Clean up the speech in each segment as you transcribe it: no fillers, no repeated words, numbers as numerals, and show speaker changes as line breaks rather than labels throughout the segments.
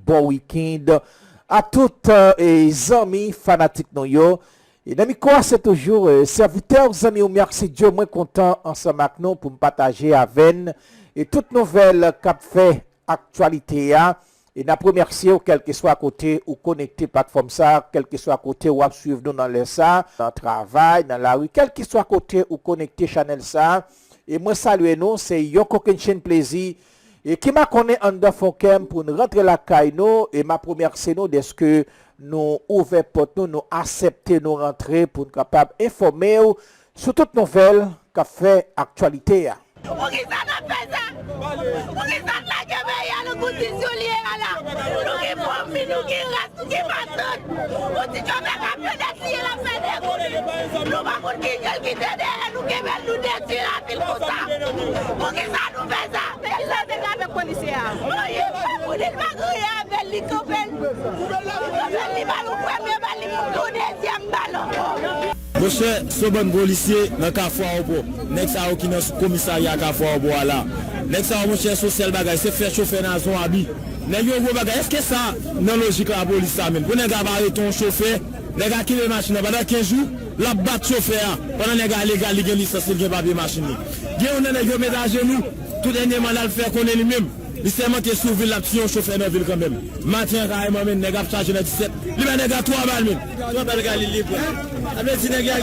bon week-end à toutes les amis fanatiques nous yo. Et dans micro c'est toujours serviteur amis merci Dieu moi content ensemble avec nous pour me partager avec et toute nouvelle qu'a fait actualité a. Et n'a remercier quel que soit à côté ou connecté plateforme ça, quel que soit à côté ou à suivre nous dans les ça, dans le travail, dans la rue, quel que soit à côté ou connecté channel ça. Et moi saluer nous, c'est Yoko Kenshin Plaisir et qui m'a connu en de Fonkem pour nous rentrer la caille nous et m'a remercier nous de ce que nous ouvrons porte nous accepter nous rentrer pour nous capable informer sur toute nouvelle qu'a fait actualité.
Monsieur, ce bon policier, dans le Carrefour, next à qui dans le commissariat Carrefour, là. Next à mon cher social bagage, c'est faire chauffer dans son habit. Est-ce que ça, dans la logique la police, ça même? Pour ne pas arrêter ton chauffeur, les gars qui les machines pendant 15 jours, la batte chauffeur, pendant les gars légal, ils ont licence, ils ont papier machine. Il y a un gars mettre à genoux, tout dernièrement là, le faire qu'on est lui-même. Il s'est manqué sur ville là, si on chauffeur dans la ville quand même. Matin, carrément, les gars chargent dans 17. Les gars, 3 balles même. 3 balles, les gars, libre. Avec les gars,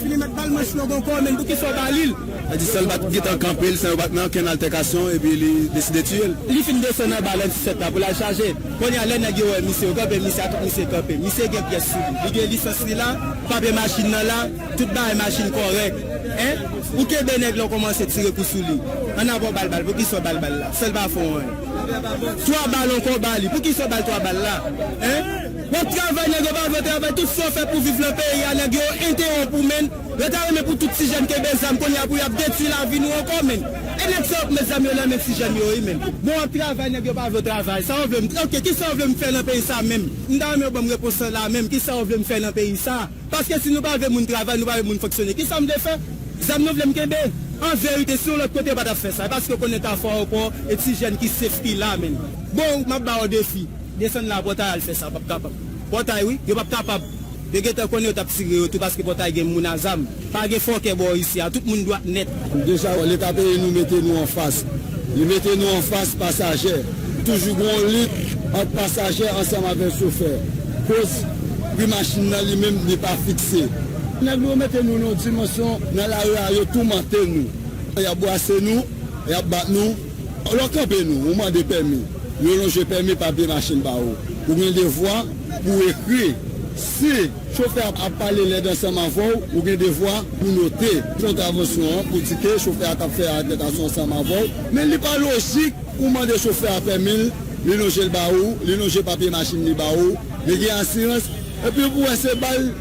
ils mettent balle, moi, je suis encore, même, pour qu'ils soient dans l'île. Il dit seul bat qui est en campé, c'est un battement qui a une altercation et puis il décide de tuer. Il finit de descendre dans la 17 là pour la charger. Quand il y a l'aide, il y a monsieur campé, monsieur a tout monsieur campé. Monsieur qui est pièce suivie. Il y a licence là, papier machine là, toute barre machine correcte. Hein? Ou que Beneg là commence à tirer pour sous lui. On a pas balle pour qu'il soit balle là. Seul bas fond. 3 balles encore balle. Pour qu'il soit balle 3 balles là. Hein? Votre travail, votre travail, tout ça fait pour vivre le pays, il y a intérêt pour men. Le travail pour tous ces jeunes qui ont des âmes, qu'on y a pour détruire la vie, nous encore men. Et l'exemple, mes amis, là, même si jeunes, men. Bon, travail, n'est pas votre travail. Ça, on veut ok, qui ça veut me faire dans le pays, ça même? Nous avons une réponse là même, qui ça veut me faire dans le pays, ça? Parce que si nous pas mon travail, nous pas mon fonctionner. Qui ça me fait? Ça nous veut me kembe. En vérité, sur l'autre côté, pas de faire ça. Parce qu'on est à fort au port, et ces jeunes qui s'effrient là, men. Bon, ma barre au défi. Descendre la bataille, fait ça, pas capable. Bataille, oui, il n'est pas capable. De gars qui connaissent tout parce que bataille est mon azam. Pas de fort qui est ici, tout le monde doit net.
Déjà, l'État pays nous mettez nous en face. Il mettez nous en face passagers. Toujours bon lutte entre passagers ensemble avec chauffeur. Cause que la machine lui-même n'est pas fixée. Nous mettez nous dans une dimension dans la rue, tout monter nous. Il y a boissé nous, il y a battu nous. Alors campez nous, au moins de permis. Nous avons permis papier machine par où. Vous avez des voix pour écrire. Si le chauffeur a parlé l'aide ensemble avant, vous avez des voix pour noter contravention, pour dire que le chauffeur a fait attention ensemble avant. Mais il n'est pas logique pour demander au chauffeur à permis, il loge le baou, il loge papier machine le baou, il a assurance, et puis pour essayer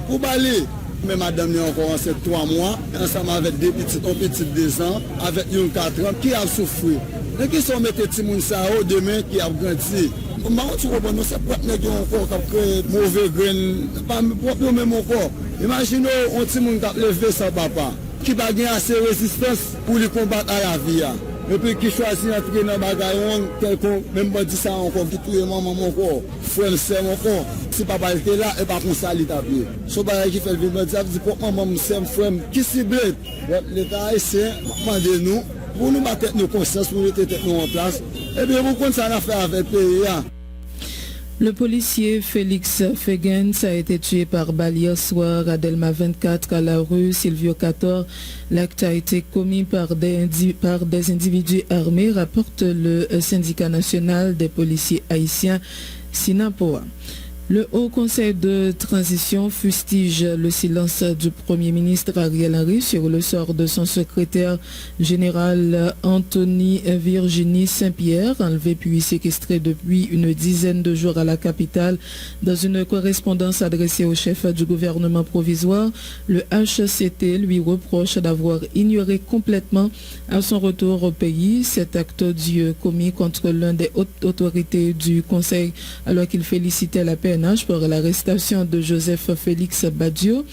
pour balayer. Mais madame est encore en 3 mois, ensemble avec des petits, un petit 2 ans, avec une 4 ans, qui a souffert. Et qui sont mis petits moun sa demain qui a grandi. C'est pas nous qui ont créé mauvais grain, pas propre même encore. Imaginez un petit moun qui a levé son papa, qui va gagner assez de résistance pour lui combattre à la vie. Et puis qui choisit d'entrer dans le bagaille, quelqu'un, même pas dit ça encore, qui touille maman encore, frère, sœur encore. Si papa était là, et pas comme ça, il t'a pris. Ce bagaille qui fait le vivre, il dit, pourquoi maman, sœur, frère, qui cible? L'État haïtien, demandez-nous. Pour nous mettre nos consciences, pour nous mettre nous en place. Et bien, vous comptez ça à faire avec le pays.
Le policier Félix Fegens a été tué par balle hier soir à Delma 24 à la rue Silvio 14. L'acte a été commis par des individus armés, rapporte le syndicat national des policiers haïtiens Sinapoa. Le Haut Conseil de transition fustige le silence du Premier ministre Ariel Henry sur le sort de son secrétaire général Anthony Virginie Saint-Pierre, enlevé puis séquestré depuis une dizaine de jours à la capitale. Dans une correspondance adressée au chef du gouvernement provisoire, le HCT lui reproche d'avoir ignoré complètement à son retour au pays cet acte odieux commis contre l'un des hautes autorités du Conseil alors qu'il félicitait la paix PNH par l'arrestation de Joseph Félix Badio.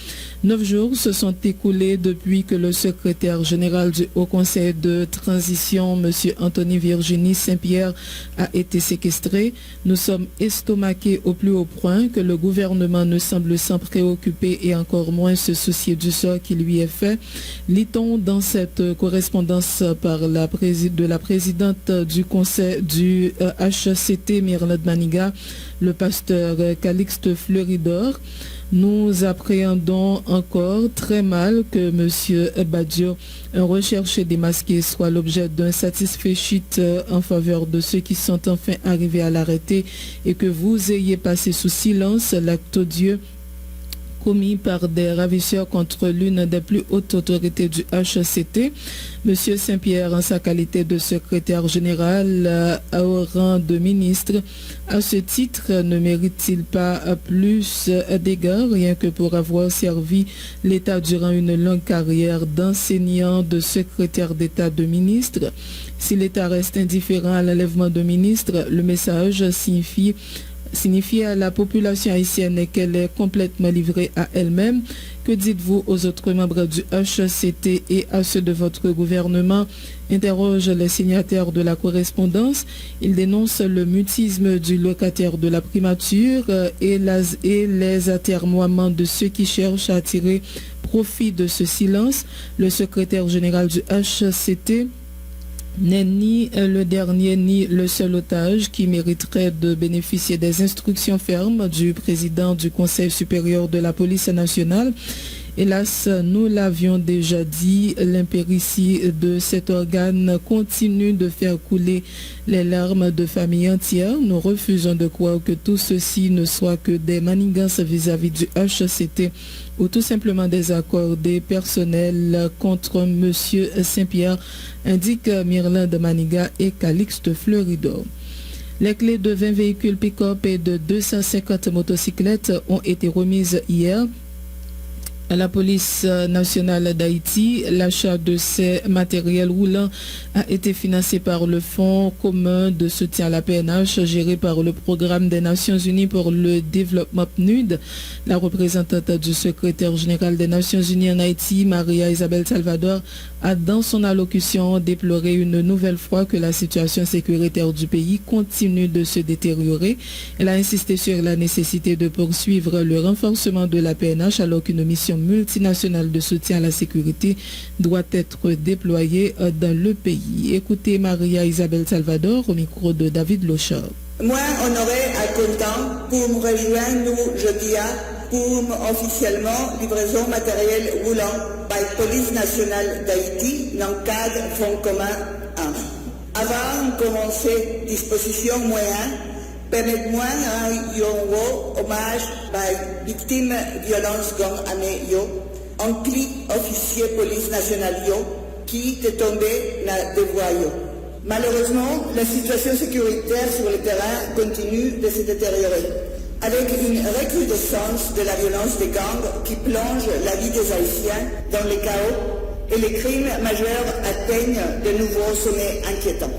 9 jours se sont écoulés depuis que le secrétaire général du Haut Conseil de transition, M. Anthony Virginie Saint-Pierre, a été séquestré. Nous sommes estomaqués au plus haut point que le gouvernement ne semble s'en préoccuper et encore moins se soucier du sort qui lui est fait. Lit-on dans cette correspondance de la présidente du conseil du HCT, Myrland Maniga, le pasteur Calixte Fleuridor. Nous appréhendons encore très mal que M. Badio, un recherché démasqué, soit l'objet d'un satisfait shit en faveur de ceux qui sont enfin arrivés à l'arrêter et que vous ayez passé sous silence l'acte odieux commis par des ravisseurs contre l'une des plus hautes autorités du HCT. M. Saint-Pierre, en sa qualité de secrétaire général au rang de ministre, à ce titre, ne mérite-t-il pas plus d'égards, rien que pour avoir servi l'État durant une longue carrière d'enseignant, de secrétaire d'État, de ministre? Si l'État reste indifférent à l'enlèvement de ministres, le message signifie à la population haïtienne qu'elle est complètement livrée à elle-même. Que dites-vous aux autres membres du HCT et à ceux de votre gouvernement? Interroge les signataires de la correspondance. Ils dénoncent le mutisme du locataire de la primature et les atermoiements de ceux qui cherchent à tirer profit de ce silence. Le secrétaire général du HCT n'est ni le dernier ni le seul otage qui mériterait de bénéficier des instructions fermes du président du Conseil supérieur de la police nationale. Hélas, nous l'avions déjà dit, l'impéritie de cet organe continue de faire couler les larmes de familles entières. Nous refusons de croire que tout ceci ne soit que des manigances vis-à-vis du HCT ou tout simplement des accords des personnels contre M. Saint-Pierre, indique Myrland Maniga et Calixte Fleuridor. Les clés de 20 véhicules pick-up et de 250 motocyclettes ont été remises hier à la police nationale d'Haïti. L'achat de ces matériels roulants a été financé par le Fonds commun de soutien à la PNH géré par le Programme des Nations Unies pour le développement PNUD. La représentante du secrétaire général des Nations Unies en Haïti, Maria Isabel Salvador, a dans son allocution déploré une nouvelle fois que la situation sécuritaire du pays continue de se détériorer. Elle a insisté sur la nécessité de poursuivre le renforcement de la PNH alors qu'une mission multinationale de soutien à la sécurité doit être déployée dans le pays. Écoutez Maria Isabel Salvador au micro de David Lochard.
Moi, honoré à content pour me rejoindre nous jeudi pour officiellement livraison matériel roulant par la police nationale d'Haïti dans le cadre Fonds commun 1. Avant de commencer disposition moyen, permettez-moi un hommage aux victimes de violence gang année un clic officier police nationale qui est tombé dans des voies. Malheureusement, la situation sécuritaire sur le terrain continue de se détériorer, avec une recrudescence de la violence des gangs qui plonge la vie des Haïtiens dans le chaos et les crimes majeurs atteignent de nouveaux sommets inquiétants.